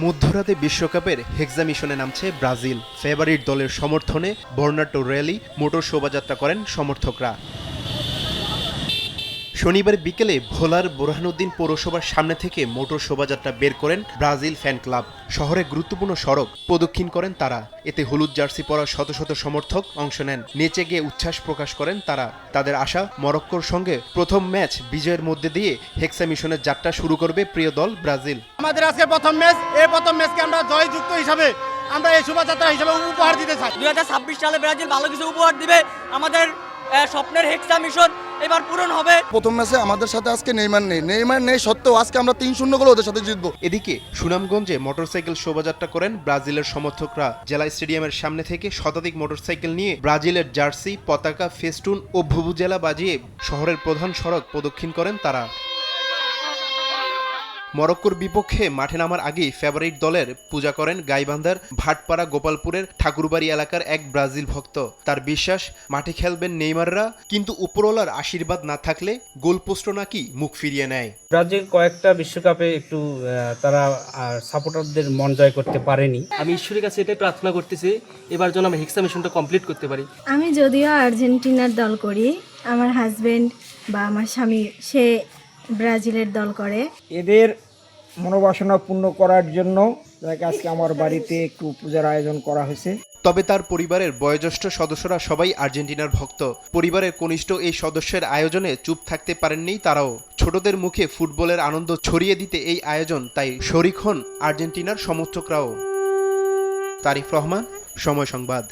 মধ্যরাতে বিশ্বকাপের হেক্সা মিশনে নামছে ব্রাজিল। ফেভারিট দলের সমর্থনে বর্ণাঢ্য র্যালি, মোটর শোভাযাত্রা করেন সমর্থকরা। শনিবার বিকেলে ভোলার বোরহানুদ্দিন পৌরসভার সামনে থেকে মোটর শোভাযাত্রা বের করেন ব্রাজিল ফ্যান ক্লাব। শহরে গুরুত্বপূর্ণ সড়ক প্রদক্ষিণ করেন তারা। এতে হলুদ জার্সি পরা শত শত সমর্থক অংশ নেন। নেচে গিয়ে উচ্ছ্বাস প্রকাশ করেন তারা। তাদের আশা, মরক্কোর সঙ্গে প্রথম ম্যাচ বিজয়ের মধ্যে দিয়ে হেক্সা মিশনের যাত্রা শুরু করবে প্রিয় দল ব্রাজিল। আমাদের আজকে প্রথম ম্যাচ, এই প্রথম ম্যাচকে আমরা জয়যুক্ত হিসাবে আমরা এই শোভাযাত্রা হিসাবে উপহার দিতে চাই। 2026 সালে ব্রাজিল ভালো কিছু উপহার দিবে। আমাদের স্বপ্নের হেক্সা মিশন এবার পূরণ হবে। প্রথম ম্যাচে আমাদের সাথে আজকে নেইমার নেই সত্ত্বেও আজকে আমরা 3-0 গোলে ওদের সাথে জিতবো। এদিকে সুনামগঞ্জে মোটরসাইকেল শোভাযাত্রা করেন ব্রাজিলের সমর্থকরা। জেলা স্টেডিয়ামের সামনে থেকে শতাধিক মোটরসাইকেল নিয়ে ব্রাজিলের জার্সি, পতাকা, ফেস্টুন ও ভুভুজেলা বাজিয়ে শহরের প্রধান সড়ক প্রদক্ষিণ করেন তারা। মরক্কোর বিপক্ষে মাঠে নামার আগেই ফেভারিট দলের পূজা করেন গাইবান্ধার ভাটপাড়া গোপালপুরের ঠাকুরবাড়ি এলাকার এক ব্রাজিল ভক্ত। তার বিশ্বাস, মাঠে খেলবেন নেইমাররা, কিন্তু উপরওয়ালার আশীর্বাদ না থাকলে গোলপোস্ট নাকি মুখ ফিরিয়ে নেয়। ব্রাজিল কয়েকটা বিশ্বকাপে একটু তারা সাপোর্টারদের মন জয় করতে পারেনি। আমি ঈশ্বরের কাছে এটাই প্রার্থনা করতেছি, এবার যেন আমি হেক্সা মিশনটা কমপ্লিট করতে পারি। আমি যদিও আর্জেন্টিনার দল করি, আমার হাজবেন্ড বা আমার স্বামী সে ব্রাজিলের দল করে। এদের মনোবাসনা পূর্ণ করার জন্য আজকে আমার বাড়িতে একটু পূজার আয়োজন করা হয়েছে। তবে তার পরিবারের বয়োজ্যেষ্ঠ সদস্যরা সবাই আর্জেন্টিনার ভক্ত। পরিবারের কনিষ্ঠ এই সদস্যের আয়োজনে চুপ থাকতে পারেননি তারাও। ছোটদের মুখে ফুটবলের আনন্দ ছড়িয়ে দিতে এই আয়োজন, তাই শরিক হন আর্জেন্টিনার সমর্থকরাও। তারিফ রহমান, সময় সংবাদ।